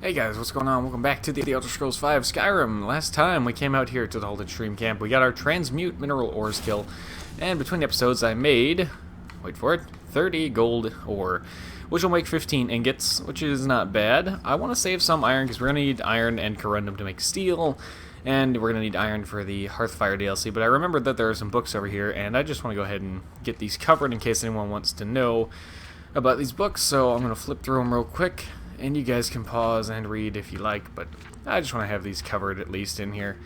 Hey guys, what's going on? Welcome back to the Elder Scrolls V Skyrim. Last time we came out here to the Halted Stream Camp, we got our transmute mineral ores kill, and between episodes I made, wait for it, 30 gold ore, which will make 15 ingots, which is not bad. I want to save some iron because we're going to need iron and corundum to make steel, and we're going to need iron for the Hearthfire DLC, but I remembered that there are some books over here, and I just want to go ahead and get these covered in case anyone wants to know about these books, so I'm going to flip through them real quick. And you guys can pause and read if you like, but I just want to have these covered at least in here,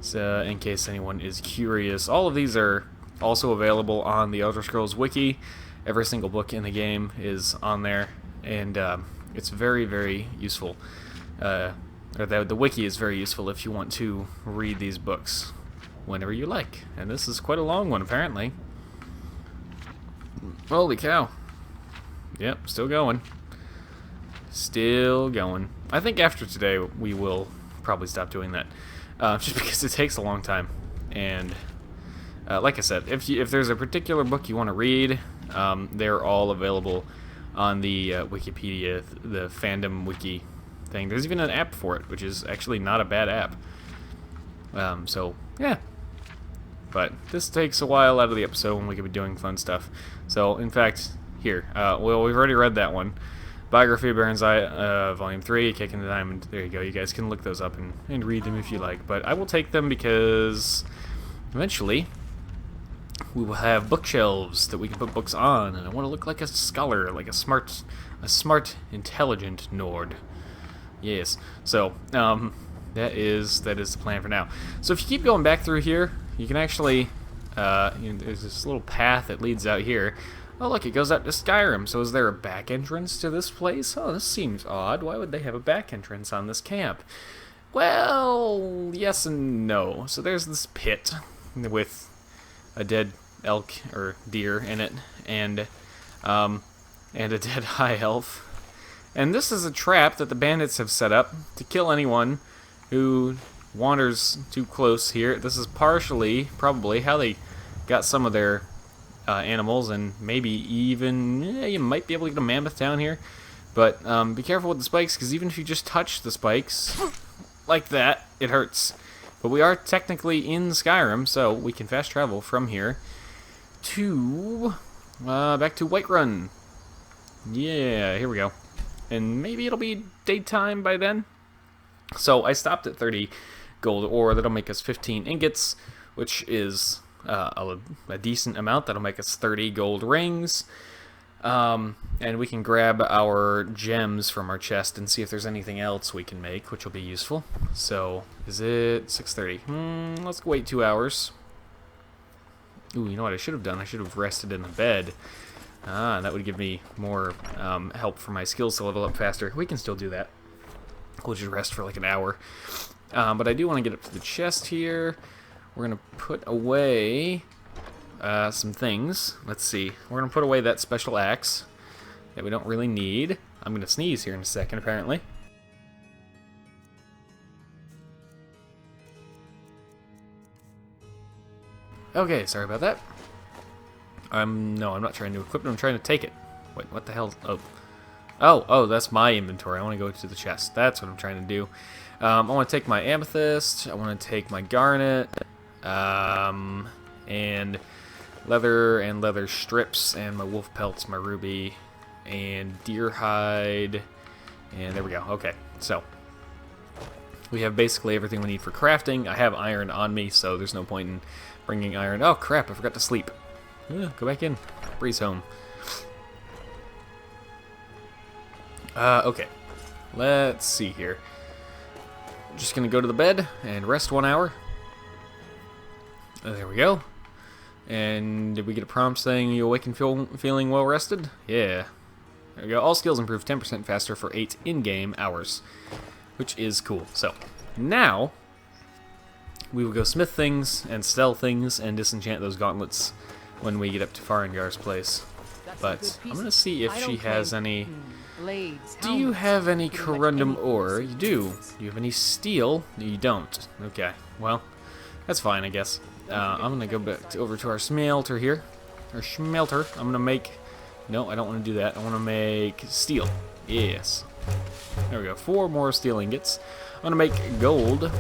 so in case anyone is curious. All of these are also available on the Elder Scrolls Wiki. Every single book in the game is on there, and it's very, very useful. The Wiki is very useful if you want to read these books whenever you like. And this is quite a long one, apparently. Holy cow. Yep, still going. Still going. I think after today we will probably stop doing that, just because it takes a long time. And like I said, if there's a particular book you want to read, they're all available on the Wikipedia, the fandom wiki thing. There's even an app for it, which is actually not a bad app. So yeah. But this takes a while out of the episode when we could be doing fun stuff. So in fact, here, well, we've already read that one. Biography of Baron's Eye, Volume 3, Kicking the Diamond. There you go. You guys can look those up and read them if you like. But I will take them because eventually we will have bookshelves that we can put books on. And I want to look like a scholar, like a smart, intelligent Nord. Yes. So, that is the plan for now. So if you keep going back through here, you can actually, there's this little path that leads out here. Oh, look, it goes out to Skyrim. So is there a back entrance to this place? Oh, this seems odd. Why would they have a back entrance on this camp? Well, yes and no. So there's this pit with a dead elk or deer in it, and a dead high elf. And this is a trap that the bandits have set up to kill anyone who wanders too close here. This is partially, probably, how they got some of their animals, and maybe even you might be able to get a mammoth down here, but be careful with the spikes, because even if you just touch the spikes like that, it hurts. But we are technically in Skyrim, so we can fast travel from here to back to Whiterun. Yeah, here we go. And maybe it'll be daytime by then. So I stopped at 30 gold ore. That'll make us 15 ingots, which is a decent amount. That'll make us 30 gold rings, and we can grab our gems from our chest and see if there's anything else we can make, which will be useful. So is it 6:30? Let's wait 2 hours. Ooh, you know what I should have done? I should have rested in the bed. That would give me more help for my skills to level up faster. We can still do that. We'll just rest for like an hour. But I do want to get up to the chest here. We're going to put away some things. Let's see. We're going to put away that special axe that we don't really need. I'm going to sneeze here in a second, apparently. Okay, sorry about that. No, I'm not trying to equip it. I'm trying to take it. Wait, what the hell? Oh, that's my inventory. I want to go to the chest. That's what I'm trying to do. I want to take my amethyst. I want to take my garnet. And leather strips, and my wolf pelts, my ruby, and deer hide, and there we go. Okay, so we have basically everything we need for crafting. I have iron on me, so there's no point in bringing iron. Oh crap, I forgot to sleep. Go back in. Breeze home. Okay, let's see here. Just gonna go to the bed and rest 1 hour. There we go. And did we get a prompt saying you awaken feeling well rested? Yeah. There we go. All skills improve 10% faster for 8 in-game hours, which is cool. So now we will go smith things and sell things and disenchant those gauntlets when we get up to Farengar's place. But I'm gonna see if she has any. Do you have any corundum ore? You do. Do you have any steel? You don't. Okay. Well, that's fine, I guess. I'm going to go back over to our smelter here. Our schmelter. I'm going to make... No, I don't want to do that. I want to make steel. Yes. There we go. 4 more steel ingots. I'm gonna make gold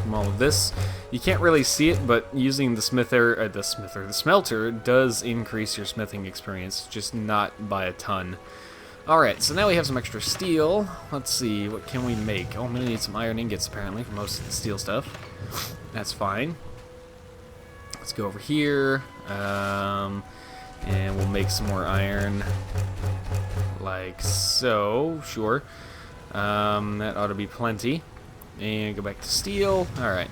from all of this. You can't really see it, but using the smelter does increase your smithing experience, just not by a ton. Alright, so now we have some extra steel. Let's see, what can we make? Oh, I'm gonna need some iron ingots apparently for most of the steel stuff. That's fine. Let's go over here, and we'll make some more iron, like so. Sure, that ought to be plenty. And go back to steel. All right.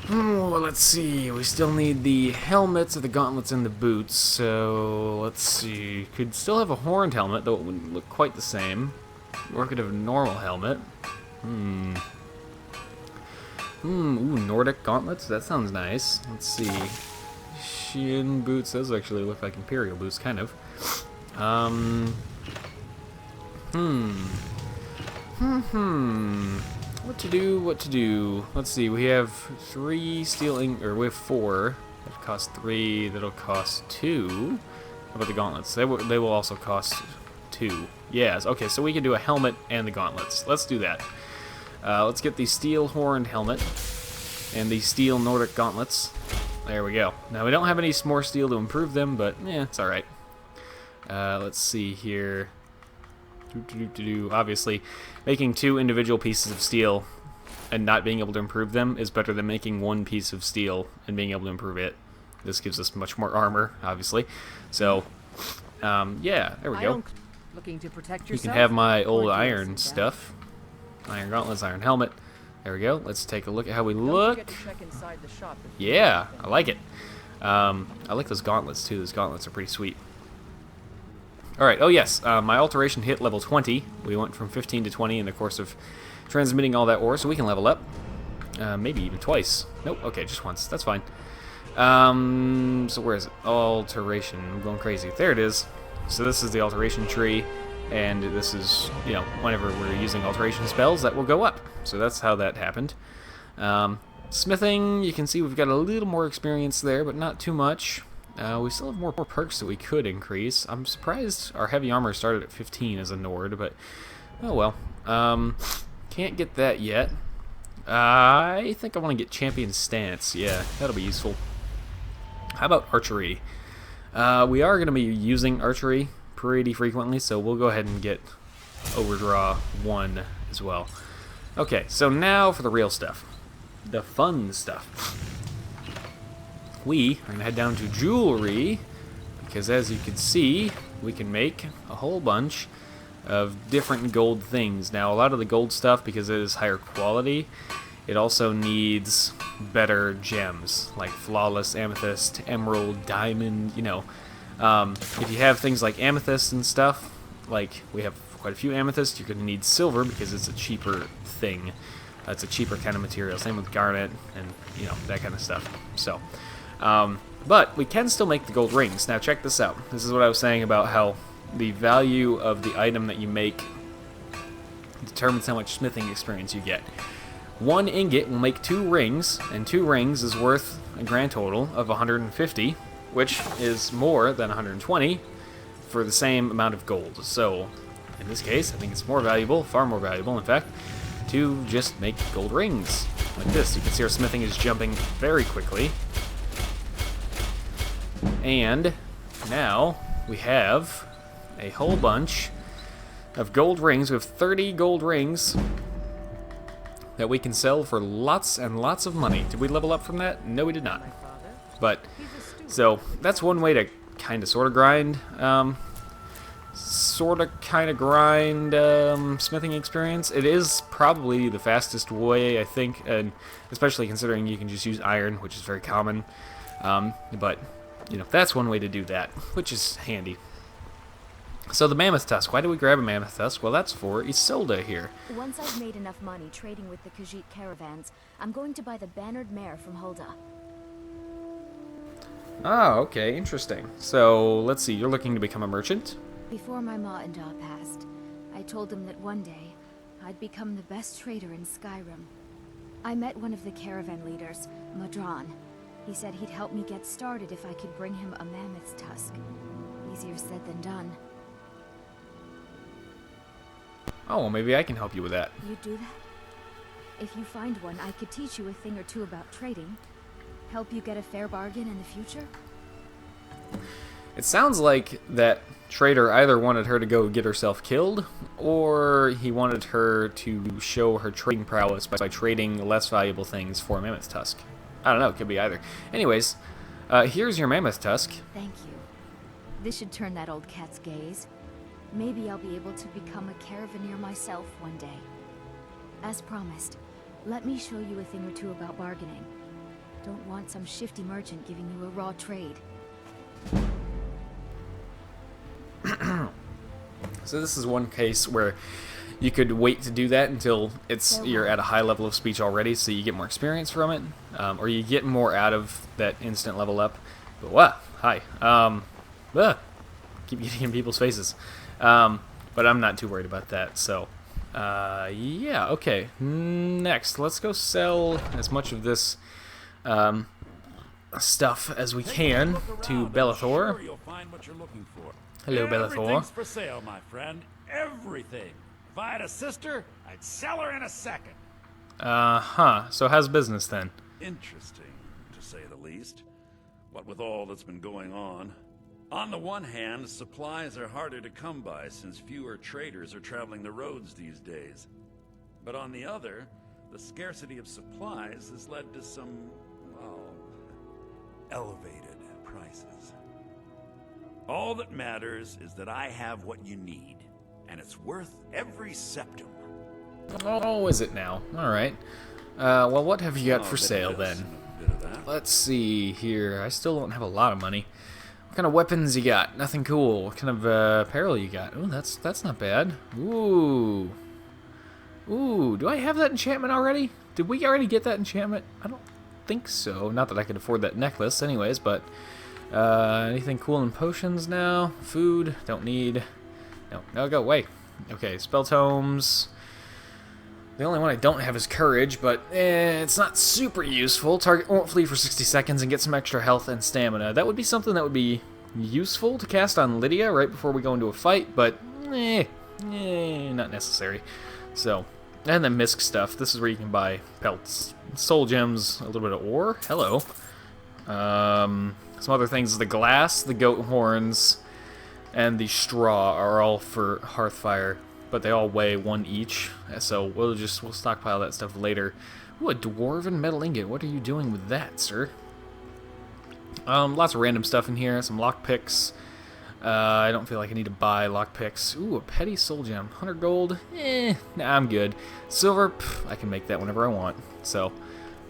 Let's see. We still need the helmets, or the gauntlets, and the boots. So let's see. Could still have a horned helmet, though it wouldn't look quite the same. Or could have a normal helmet. Ooh, Nordic gauntlets? That sounds nice. Let's see. Shin boots. Those actually look like Imperial boots, kind of. What to do? Let's see. We have 3 steel or we have 4. That cost 3. That'll cost 2. How about the gauntlets? They will also cost 2. Yes. Okay, so we can do a helmet and the gauntlets. Let's do that. Let's get the steel horned helmet and the steel Nordic gauntlets. There we go. Now, we don't have any more steel to improve them, but yeah, it's alright. Let's see here. Obviously, making 2 individual pieces of steel and not being able to improve them is better than making 1 piece of steel and being able to improve it. This gives us much more armor, obviously. So, yeah, there we go. Looking to protect You yourself? can have my old iron stuff. Iron gauntlets, iron helmet. There we go. Let's take a look at how we look. Yeah, I like it. I like those gauntlets too. Those gauntlets are pretty sweet. Alright, oh yes, my alteration hit level 20. We went from 15 to 20 in the course of transmitting all that ore, so we can level up. Maybe even twice. Nope, okay, just once. That's fine. So where is it? Alteration. I'm going crazy. There it is. So this is the alteration tree. And this is, you know, whenever we're using alteration spells, that will go up. So that's how that happened. Smithing, you can see we've got a little more experience there, but not too much. We still have more perks that we could increase. I'm surprised our heavy armor started at 15 as a Nord, but oh well. Can't get that yet. I think I want to get champion stance. Yeah, that'll be useful. How about archery? We are going to be using archery pretty frequently, so we'll go ahead and get overdraw 1 as well. Okay, so now for the real stuff. The fun stuff. We are going to head down to jewelry, because as you can see, we can make a whole bunch of different gold things. Now, a lot of the gold stuff, because it is higher quality, it also needs better gems, like flawless amethyst, emerald, diamond, you know. If you have things like amethyst and stuff, like we have quite a few amethysts, you're going to need silver because it's a cheaper thing. It's a cheaper kind of material. Same with garnet and, you know, that kind of stuff. So, but we can still make the gold rings. Now check this out. This is what I was saying about how the value of the item that you make determines how much smithing experience you get. 1 ingot will make 2 rings, and 2 rings is worth a grand total of 150, which is more than 120 for the same amount of gold. So, in this case, I think it's more valuable, far more valuable, in fact, to just make gold rings like this. You can see our smithing is jumping very quickly. And now we have a whole bunch of gold rings. We have 30 gold rings that we can sell for lots and lots of money. Did we level up from that? No, we did not. But, so, that's one way to kind of sort of grind, smithing experience. It is probably the fastest way, I think, and especially considering you can just use iron, which is very common. But, you know, that's one way to do that, which is handy. So the mammoth tusk. Why do we grab a mammoth tusk? Well, that's for Isolde here. Once I've made enough money trading with the Khajiit caravans, I'm going to buy the bannered mare from Hulda. Oh, okay, interesting. So, let's see, you're looking to become a merchant? Before my ma and Da passed, I told them that one day, I'd become the best trader in Skyrim. I met one of the caravan leaders, Madran. He said he'd help me get started if I could bring him a mammoth's tusk. Easier said than done. Oh, well, maybe I can help you with that. You do that? If you find one, I could teach you a thing or two about trading. Help you get a fair bargain in the future? It sounds like that trader either wanted her to go get herself killed, or he wanted her to show her trading prowess by trading less valuable things for a mammoth tusk. I don't know, it could be either. Anyways, here's your mammoth tusk. Thank you. This should turn that old cat's gaze. Maybe I'll be able to become a caravaneer myself one day. As promised, let me show you a thing or two about bargaining. Don't want some shifty merchant giving you a raw trade. So this is one case where you could wait to do that until you're at a high level of speech already, so you get more experience from it, or you get more out of that instant level up. But wow, hi. Keep getting in people's faces. But I'm not too worried about that, so yeah, okay. Next, let's go sell as much of this stuff as we can to Belethor. Sure, you'll find what you're looking for. Hello, Belethor. Everything's for sale, my friend. Everything. If I had a sister, I'd sell her in a second. So how's business then? Interesting, to say the least. What with all that's been going on. On the one hand, supplies are harder to come by since fewer traders are traveling the roads these days. But on the other, the scarcity of supplies has led to some, well, elevated prices. All that matters is that I have what you need, and it's worth every septum. Oh, is it now? Alright. Well, what have you got for sale then? Let's see here. I still don't have a lot of money. What kind of weapons you got? Nothing cool. What kind of apparel you got? Ooh, that's not bad. Ooh. Ooh, do I have that enchantment already? Did we already get that enchantment? I don't think so. Not that I could afford that necklace anyways, but anything cool in potions now? Food? Don't need. No, go away. Okay, spell tomes. The only one I don't have is courage, but it's not super useful. Target won't flee for 60 seconds and get some extra health and stamina. That would be something that would be useful to cast on Lydia right before we go into a fight, but not necessary. So, and then misc stuff. This is where you can buy pelts, soul gems, a little bit of ore. Hello. Some other things. The glass, the goat horns, and the straw are all for Hearthfire, but they all weigh 1 each, so we'll stockpile that stuff later. Ooh, a dwarven metal ingot. What are you doing with that, sir? Lots of random stuff in here. Some lockpicks. I don't feel like I need to buy lockpicks. Ooh, a petty soul gem. 100 gold? Nah, I'm good. Silver? I can make that whenever I want. So,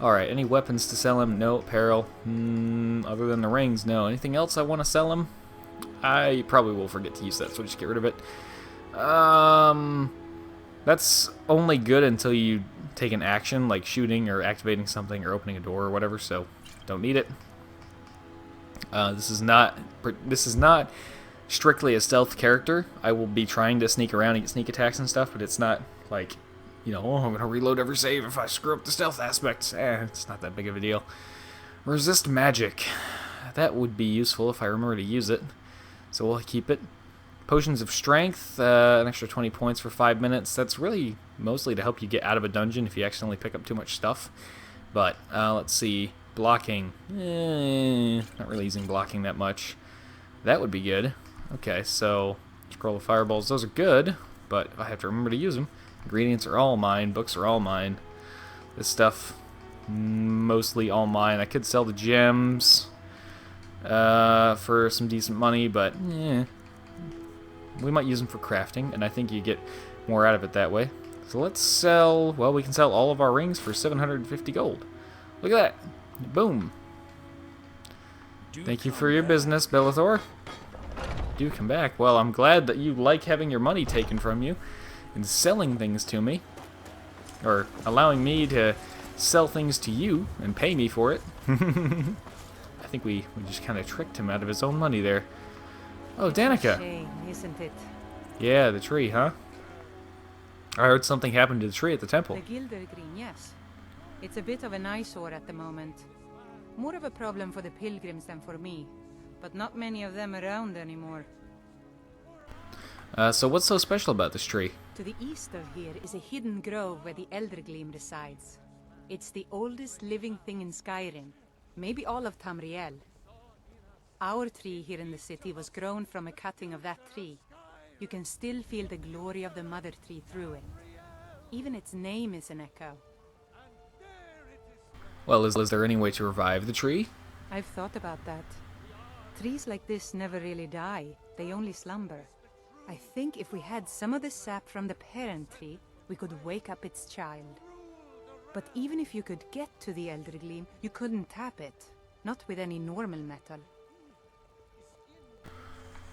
alright, any weapons to sell him? No. Apparel? Other than the rings, no. Anything else I want to sell him? I probably will forget to use that, so just get rid of it. That's only good until you take an action, like shooting or activating something or opening a door or whatever, so don't need it. This is not strictly a stealth character. I will be trying to sneak around and get sneak attacks and stuff, but it's not like, you know, oh, I'm going to reload every save if I screw up the stealth aspects. It's not that big of a deal. Resist magic. That would be useful if I remember to use it, so we'll keep it. Potions of Strength, an extra 20 points for 5 minutes. That's really mostly to help you get out of a dungeon if you accidentally pick up too much stuff. But, let's see. Blocking. Not really using blocking that much. That would be good. Okay, so Scroll of Fireballs. Those are good, but I have to remember to use them. Ingredients are all mine. Books are all mine. This stuff, mostly all mine. I could sell the gems for some decent money, but we might use them for crafting, and I think you get more out of it that way. So let's sell, well, we can sell all of our rings for 750 gold. Look at that. Boom. Thank you for your business, Belethor. Do come back. Well, I'm glad that you like having your money taken from you and selling things to me. Or allowing me to sell things to you and pay me for it. I think we just kind of tricked him out of his own money there. Oh, Danica. Shame, isn't it? Yeah, the tree, huh? I heard something happened to the tree at the temple. The Gildergreen, yes. It's a bit of an eyesore at the moment. More of a problem for the pilgrims than for me, but not many of them around anymore. So what's so special about this tree? To the east of here is a hidden grove where the ElGato resides. It's the oldest living thing in Skyrim, maybe all of Tamriel. Our tree here in the city was grown from a cutting of that tree. You can still feel the glory of the mother tree through it. Even its name is an echo. Well, is there any way to revive the tree? I've thought about that. Trees like this never really die, they only slumber. I think if we had some of the sap from the parent tree, we could wake up its child. But even if you could get to the ElGato, you couldn't tap it. Not with any normal metal.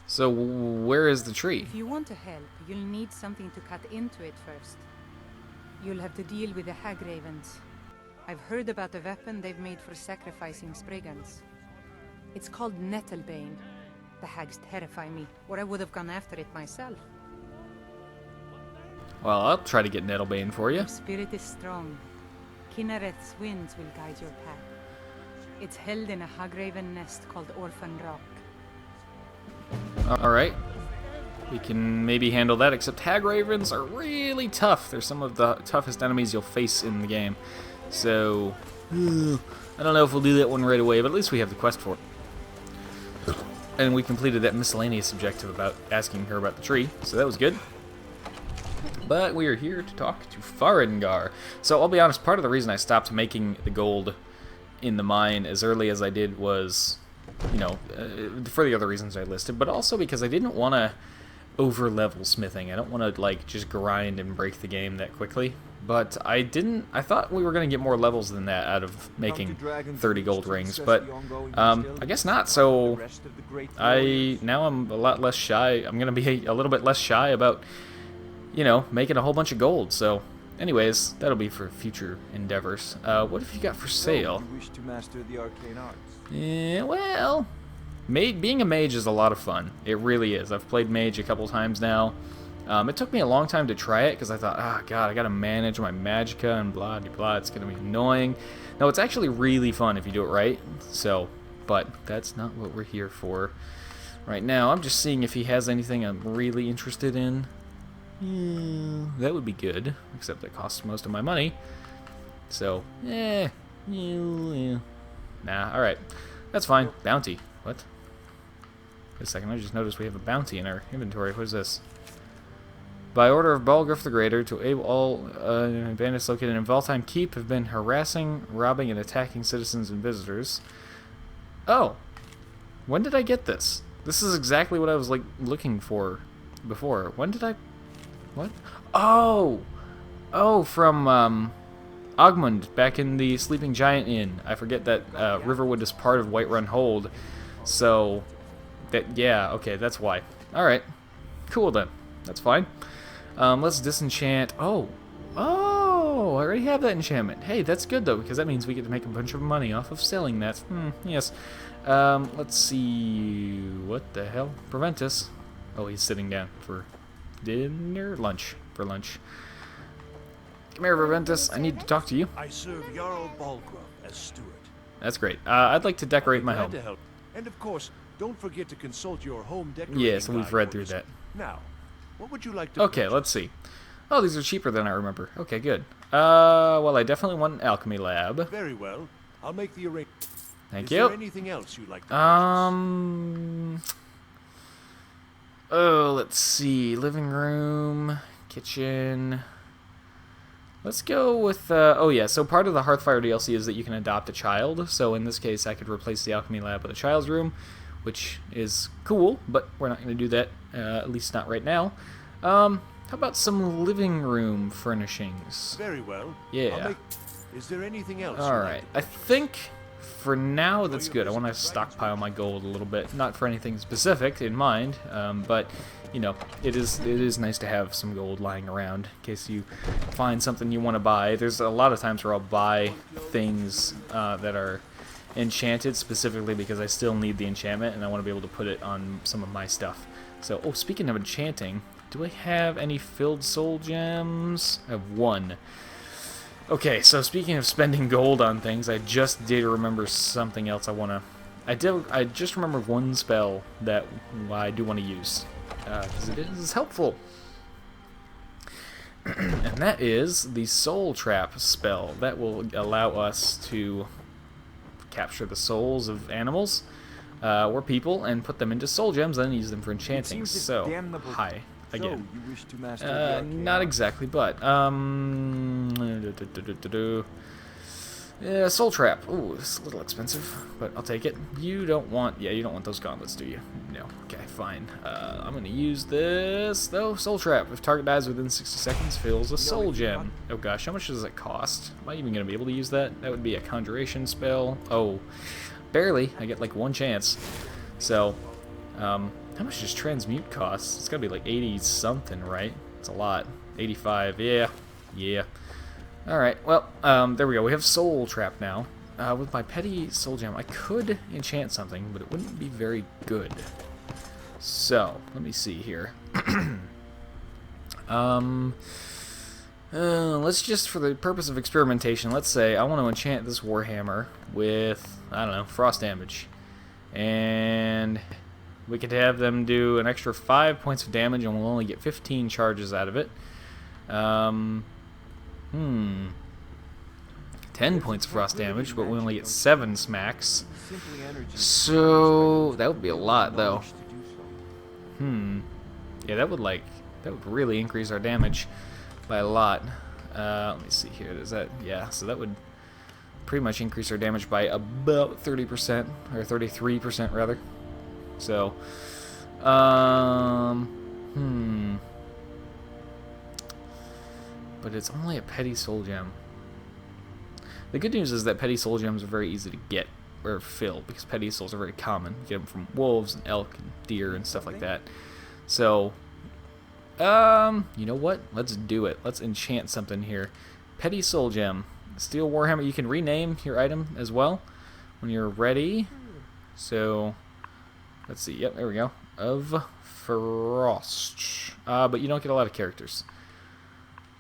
So where is the tree? If you want to help, you'll need something to cut into it first. You'll have to deal with the hag ravens. I've heard about the weapon they've made for sacrificing Spriggans. It's called Nettlebane. The hags terrify me, or I would have gone after it myself. Well, I'll try to get Nettlebane for you. Your spirit is strong. Kinnereth's winds will guide your path. It's held in a hagraven nest called Orphan Rock. Alright. We can maybe handle that, except hag ravens are really tough. They're some of the toughest enemies you'll face in the game. So, I don't know if we'll do that one right away, but at least we have the quest for it. And we completed that miscellaneous objective about asking her about the tree, so that was good. But we are here to talk to Farengar. So I'll be honest, part of the reason I stopped making the gold in the mine as early as I did was, you know, for the other reasons I listed, but also because I didn't want to over-level smithing. I don't want to, like, just grind and break the game that quickly. But I thought we were going to get more levels than that out of making 30 gold rings, but I guess not. So now I'm a lot less shy. I'm going to be a little bit less shy about, you know, making a whole bunch of gold. So anyways, that'll be for future endeavors. What have you got for sale? You wish to master the arcane arts. Yeah, well, being a mage is a lot of fun. It really is. I've played mage a couple times now. It took me a long time to try it because I thought, oh god, I gotta manage my magicka and blah blah blah. It's gonna be annoying. No, it's actually really fun if you do it right. So, but that's not what we're here for right now. I'm just seeing if he has anything I'm really interested in. Yeah, that would be good, except it costs most of my money. So, yeah. Nah, alright. That's fine. Bounty. What? Wait a second, I just noticed we have a bounty in our inventory. What is this? By order of Balgruuf the Greater, to able all bandits located in Valtheim Keep have been harassing, robbing, and attacking citizens and visitors. Oh. When did I get this? This is exactly what I was, like, looking for before. When did I... What? Oh! Oh, from, Ogmund, back in the Sleeping Giant Inn. I forget that, Riverwood is part of Whiterun Hold. So, that, yeah, okay, that's why. Alright. Cool, then. That's fine. Let's disenchant. Oh, I already have that enchantment. Hey, that's good though, because that means we get to make a bunch of money off of selling that. Yes. Let's see. What the hell? Preventus. Oh, he's sitting down for dinner, lunch. For lunch. Come here, Preventus. I need to talk to you. I serve Jarl Balgruuf as steward. That's great. I'd like to decorate my home. To help. And of course, don't forget to consult your home decorating Yeah, so we've guide read for through this. that. Now, what would you like to Okay, purchase? let's see. Oh, these are cheaper than I remember. Okay, good. Well, I definitely want an alchemy lab. Very well. I'll make the arrangement. Thank Is you. there anything else you'd like to Oh, let's see. Living room, kitchen. Let's go with, oh yeah, so part of the Hearthfire DLC is that you can adopt a child. So in this case, I could replace the alchemy lab with a child's room, which is cool, but we're not going to do that, at least not right now. How about some living room furnishings? Very well. Yeah. Is there anything else? Alright, I think for now that's good. I want to stockpile my gold a little bit. Not for anything specific in mind, but, you know, it is nice to have some gold lying around in case you find something you want to buy. There's a lot of times where I'll buy things that are enchanted specifically because I still need the enchantment and I want to be able to put it on some of my stuff. So, oh, speaking of enchanting, do I have any filled soul gems? I have one. Okay, so speaking of spending gold on things, I just did remember something else I want to... I just remembered one spell that I do want to use, because it is helpful. And that is the Soul Trap spell. That will allow us to capture the souls of animals or people and put them into soul gems and then use them for enchanting. So, hi again. So, you wish to master the arcane Not art? exactly, but yeah, Soul Trap. Ooh, it's a little expensive, but I'll take it. You don't want, you don't want those gauntlets, do you? No. Okay, fine. I'm gonna use this though. Soul Trap. If target dies within 60 seconds, fills a soul gem. Oh gosh, how much does it cost? Am I even gonna be able to use that? That would be a conjuration spell. Oh, barely. I get like one chance. So, how much does transmute cost? It's gotta be like 80 something, right? It's a lot. 85. Yeah. Alright, well, there we go. We have Soul Trap now. With my petty soul gem, I could enchant something, but it wouldn't be very good. So, let me see here. Let's just, for the purpose of experimentation, let's say I want to enchant this Warhammer with, I don't know, frost damage. And we could have them do an extra 5 points of damage, and we'll only get 15 charges out of it. 10 points of frost damage, but we only get 7 smacks. So that would be a lot, though. Yeah, that would really increase our damage by a lot. Let me see here. Does that? Yeah. So that would pretty much increase our damage by about 30% or 33% rather. So, but it's only a petty soul gem. The good news is that petty soul gems are very easy to get or fill because petty souls are very common. You get them from wolves and elk and deer and stuff like that. So, you know what? Let's do it. Let's enchant something here. Petty soul gem. Steel Warhammer. You can rename your item as well when you're ready. So, let's see. Yep, there we go. Of Frost. But you don't get a lot of characters.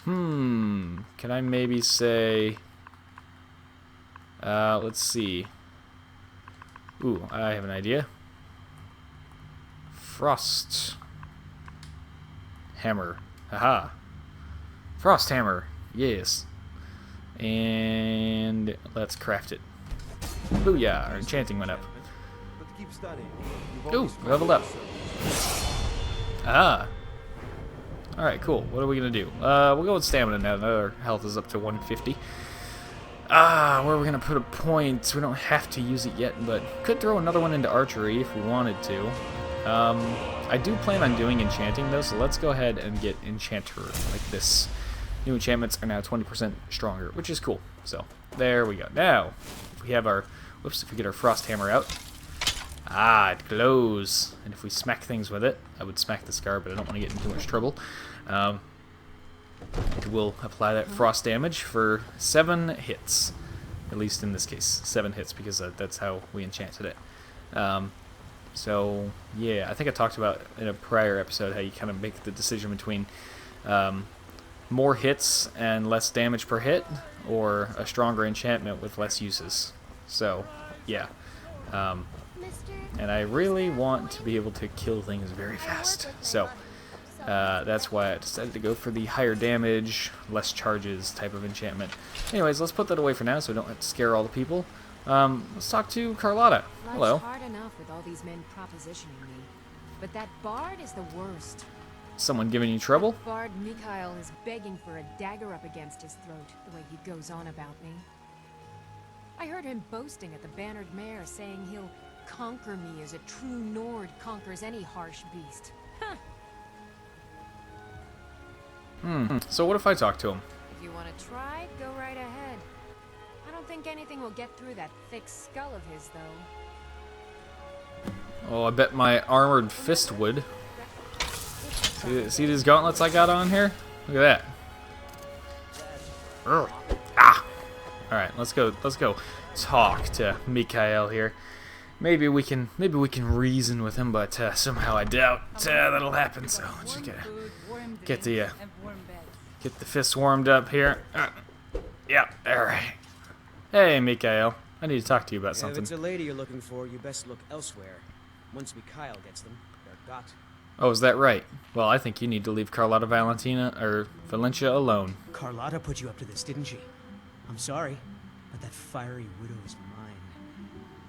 Can I maybe say... let's see. Ooh, I have an idea. Frost Hammer. Haha. Frost Hammer. Yes. And let's craft it. Booyah! Our enchanting went up. But keep studying. Ooh, leveled up. Ah. Alright, cool. What are we gonna do? We'll go with stamina now. Our health is up to 150. Where are we gonna put a point? We don't have to use it yet, but could throw another one into archery if we wanted to. I do plan on doing enchanting though, so let's go ahead and get enchanter like this. New enchantments are now 20% stronger, which is cool. So there we go. Now, if we have our, if we get our frost hammer out, it glows. And if we smack things with it, I would smack the scar, but I don't want to get in too much trouble. It will apply that frost damage for 7 hits. At least in this case, 7 hits, because that's how we enchanted it. So, yeah, I think I talked about in a prior episode how you kind of make the decision between more hits and less damage per hit, or a stronger enchantment with less uses. So, yeah. And I really want to be able to kill things very fast. So, that's why I decided to go for the higher damage, less charges type of enchantment. Anyways, let's put that away for now so we don't have to scare all the people. Let's talk to Carlotta. Hello. Life's hard enough with all these men propositioning me, but that bard is the worst. Someone giving you trouble? Bard Mikhail is begging for a dagger up against his throat, the way he goes on about me. I heard him boasting at the Bannered Mare, saying he'll conquer me as a true Nord conquers any harsh beast. Huh. So what if I talk to him? If you want to try, go right ahead. I don't think anything will get through that thick skull of his, though. Oh, I bet my armored fist would. See these gauntlets I got on here? Look at that. Alright, let's go talk to Mikhail here. Maybe we can reason with him, but somehow I doubt that'll happen. So just get the fist warmed up here. Yeah, all right. Hey, Mikhail, I need to talk to you about something. If it's a lady you're looking for, you best look elsewhere. Once Mikhail gets them, they're got. Oh, is that right? Well, I think you need to leave Carlotta Valencia alone. Carlotta put you up to this, didn't she? I'm sorry, but that fiery widow is mine.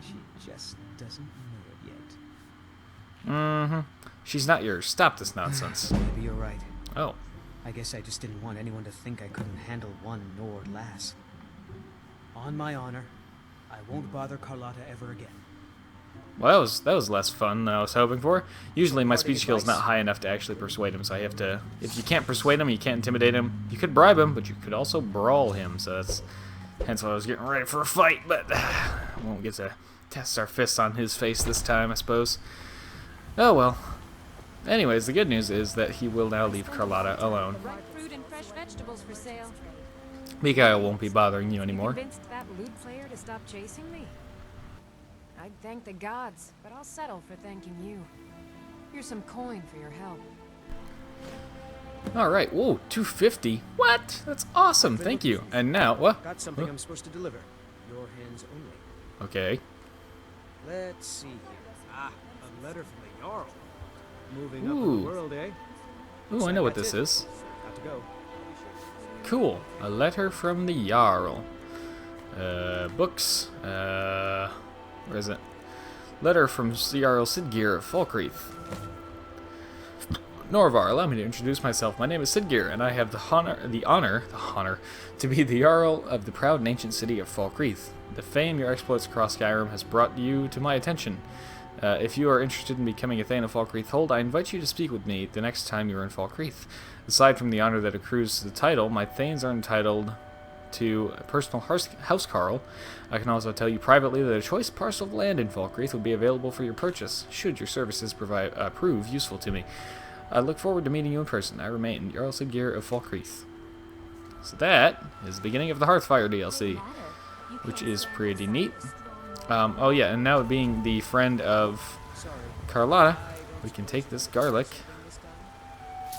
She just doesn't know it yet. Mm-hmm. She's not yours. Stop this nonsense. Maybe you're right. Oh. I guess I just didn't want anyone to think I couldn't handle one Nord lass. On my honor, I won't bother Carlotta ever again. Well, that was less fun than I was hoping for. Usually my speech skill is not high enough to actually persuade him, so I have to... If you can't persuade him, you can't intimidate him. You could bribe him, but you could also brawl him, so that's... Hence why I was getting ready for a fight, but... we won't get to test our fists on his face this time, I suppose. Oh, well. Anyways, the good news is that he will now leave Carlotta alone. Ripe fruit and fresh vegetables for sale. Mikhail won't be bothering you anymore. Convinced that lute player to stop chasing me? I'd thank the gods, but I'll settle for thanking you. Here's some coin for your help. Alright, whoa, 250? What? That's awesome, thank you. And now, what? Got something I'm supposed to deliver. Your hands only. Okay. Let's see here. Ah, a letter from the Jarl. Moving up in Ooh. the world, eh? Ooh, I know what this is. Got to go. Cool. A letter from the Jarl. Books. Where is it? Letter from Jarl Sidgir of Falkreath. Norvar, allow me to introduce myself. My name is Sidgir, and I have the honor to be the Jarl of the proud and ancient city of Falkreath. The fame your exploits across Skyrim has brought you to my attention. If you are interested in becoming a Thane of Falkreath Hold, I invite you to speak with me the next time you are in Falkreath. Aside from the honor that accrues to the title, my Thanes are entitled to a personal housecarl. I can also tell you privately that a choice parcel of land in Falkreath will be available for your purchase, should your services prove useful to me. I look forward to meeting you in person. I remain Jarl Siggeir of Falkreath. So that is the beginning of the Hearthfire DLC, which is pretty neat. Oh yeah, and now being the friend of Carlotta, we can take this garlic.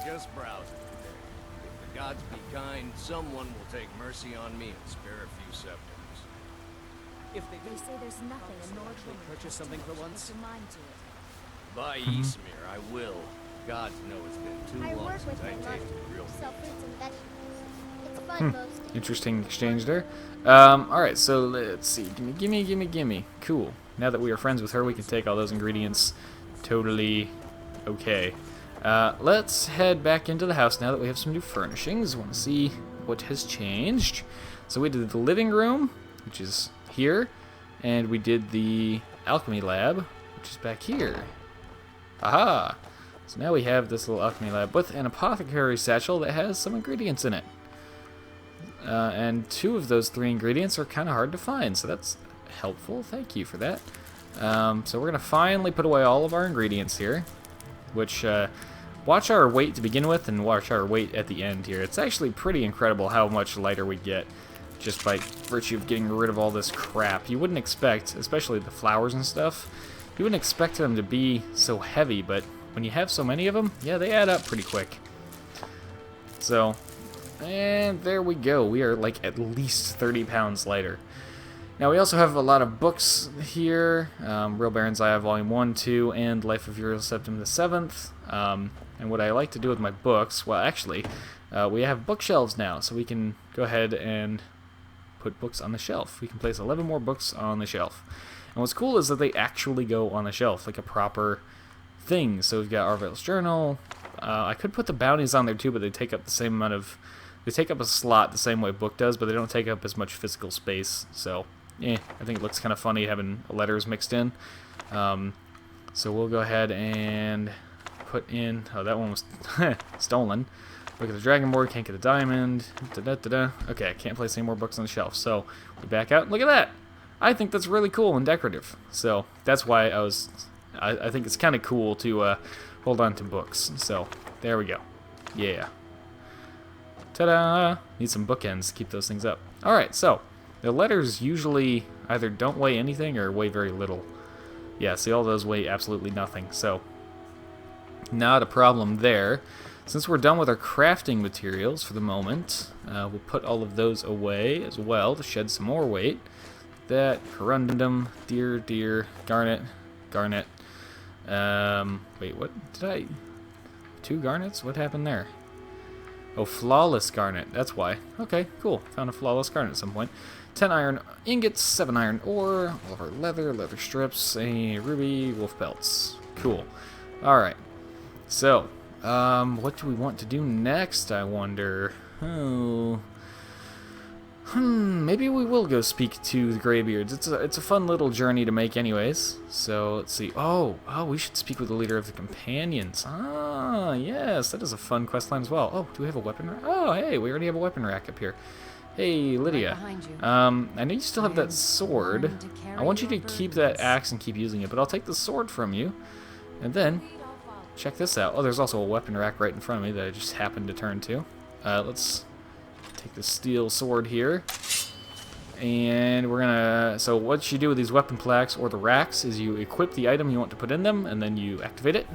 Just browsing today. If the gods be kind, someone will take mercy on me and spare a few scepters. If they They say there's nothing in Nord purchase something for once. your mind to it. By Eastmere, I will. Gods know it's been I too long work since with I my mom. tasted real Sell fruits and vegetables. It's fun most days. Interesting exchange there. Alright, so let's see. Gimme. Cool. Now that we are friends with her, we can take all those ingredients. Totally okay. Let's head back into the house now that we have some new furnishings. Want to see what has changed. So we did the living room, which is here, and we did the alchemy lab, which is back here. Aha! So now we have this little alchemy lab with an apothecary satchel that has some ingredients in it. And 2 of those 3 ingredients are kind of hard to find, so that's helpful. Thank you for that. So we're going to finally put away all of our ingredients here, which, watch our weight to begin with and watch our weight at the end here. It's actually pretty incredible how much lighter we get just by virtue of getting rid of all this crap. You wouldn't expect, especially the flowers and stuff, you wouldn't expect them to be so heavy, but when you have so many of them, yeah, they add up pretty quick. So, and there we go. We are like at least 30 pounds lighter. Now we also have a lot of books here. Real Baron's Eye, Volume 1, 2, and Life of Uriel Septim the 7th. And what I like to do with my books, well actually, we have bookshelves now, so we can go ahead and put books on the shelf. We can place 11 more books on the shelf. And what's cool is that they actually go on the shelf, like a proper thing. So we've got Arvel's Journal. I could put the bounties on there too, but they take up the same amount of... They take up a slot the same way book does, but they don't take up as much physical space. So, I think it looks kind of funny having letters mixed in. So we'll go ahead and put in... Oh, that one was stolen. Look at the Dragonborn, can't get a diamond. Okay, I can't place any more books on the shelf. So we back out. Look at that! I think that's really cool and decorative. So that's why I think it's kind of cool to hold on to books. So there we go. Yeah. Ta-da! Need some bookends to keep those things up. Alright, so the letters usually either don't weigh anything or weigh very little. Yeah, see, all those weigh absolutely nothing. So not a problem there. Since we're done with our crafting materials for the moment, we'll put all of those away as well to shed some more weight. That, corundum, deer, garnet. Wait, what did I... 2 garnets? What happened there? Oh, flawless garnet. That's why. Okay, cool. Found a flawless garnet at some point. 10 iron ingots, 7 iron ore, all of our leather, leather strips, a ruby, wolf pelts. Cool. Alright. So, what do we want to do next, I wonder? Oh... maybe we will go speak to the Greybeards. It's a fun little journey to make anyways. So, let's see. Oh, we should speak with the leader of the Companions. Ah, yes, that is a fun quest line as well. Oh, do we have a weapon rack? Oh, hey, we already have a weapon rack up here. Hey, Lydia. I know you still have that sword. I want you to keep that axe and keep using it, but I'll take the sword from you. And then, check this out. Oh, there's also a weapon rack right in front of me that I just happened to turn to. Let's... take the steel sword here, and we're gonna, so what you do with these weapon plaques or the racks is you equip the item you want to put in them, and then you activate it.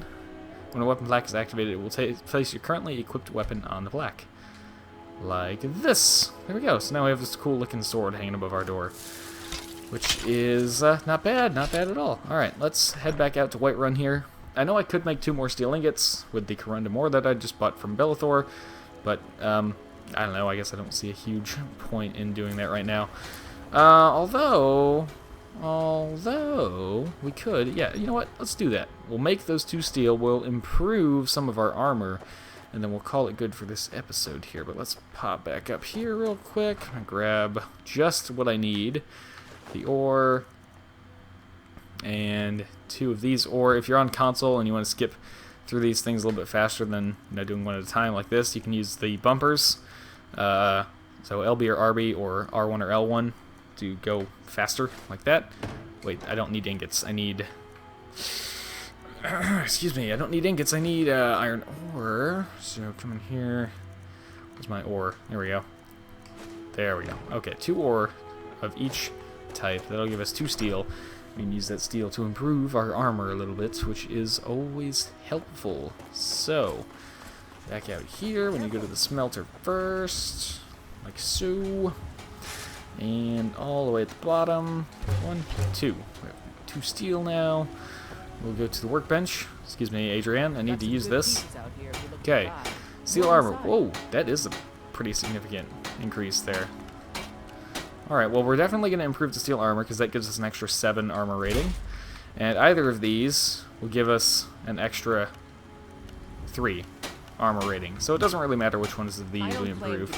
When a weapon plaque is activated, it will place your currently equipped weapon on the plaque. Like this. There we go. So now we have this cool looking sword hanging above our door, which is not bad at all. Alright, let's head back out to Whiterun here. I know I could make 2 more steel ingots with the Corundum ore that I just bought from Bellathor, but I don't know, I guess I don't see a huge point in doing that right now. Although, we could, yeah, you know what, let's do that. We'll make those 2 steel, we'll improve some of our armor, and then we'll call it good for this episode here. But let's pop back up here real quick, grab just what I need. The ore, and 2 of these, or if you're on console and you want to skip through these things a little bit faster than doing one at a time like this, you can use the bumpers. So LB or RB or R1 or L1 to go faster like that. Wait, I don't need ingots. I need... excuse me, I don't need ingots. I need iron ore. So come in here. Where's my ore? There we go. There we go. Okay, 2 ore of each type. That'll give us 2 steel. We can use that steel to improve our armor a little bit, which is always helpful. So... back out here, when you go to the smelter first, like so, and all the way at the bottom, 1, 2. We have 2 steel now. We'll go to the workbench. Excuse me, Adrian, I need to use this. Okay, steel armor. Whoa, that is a pretty significant increase there. Alright, well, we're definitely going to improve the steel armor because that gives us an extra 7 armor rating. And either of these will give us an extra 3 armor rating. So it doesn't really matter which ones of these we improve,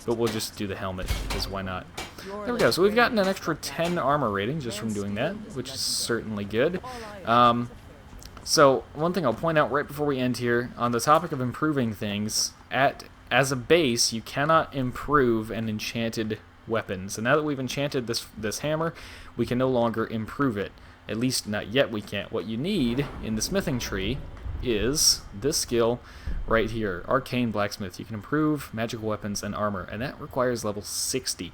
but we'll just do the helmet, because why not? There we go. So we've gotten an extra 10 armor rating just from doing that, which is certainly good. So one thing I'll point out right before we end here, on the topic of improving things, as a base, you cannot improve an enchanted weapon. So now that we've enchanted this hammer, we can no longer improve it. At least not yet we can't. What you need in the smithing tree is this skill right here, Arcane Blacksmith. You can improve magical weapons and armor, and that requires level 60.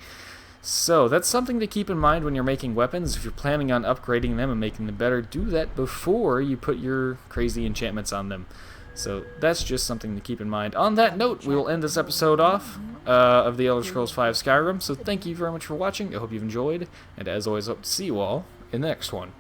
So that's something to keep in mind when you're making weapons. If you're planning on upgrading them and making them better, do that before you put your crazy enchantments on them. So that's just something to keep in mind. On that note, we will end this episode off of the Elder Scrolls V Skyrim. So thank you very much for watching. I hope you've enjoyed, and as always, hope to see you all in the next one.